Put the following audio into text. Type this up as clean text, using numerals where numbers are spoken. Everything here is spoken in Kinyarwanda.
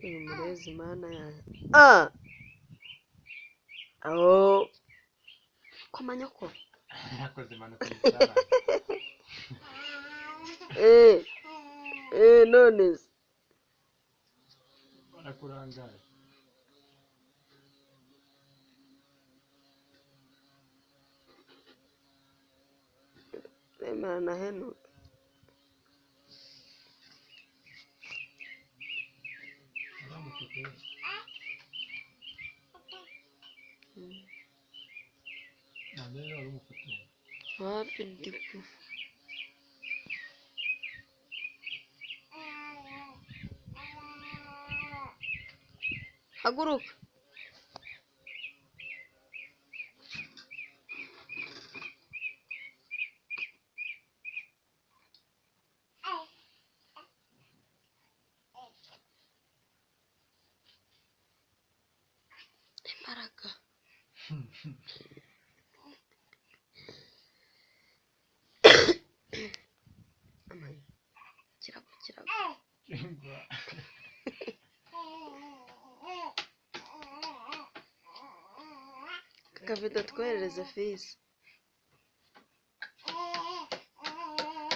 uyu murezi mana yanjye aho komanyoko yakoze impanuka y'isarani. none se barakurangaye. remera na henuka wapi ndiku haguruka imbaraga kirago akavido twoherereze fisi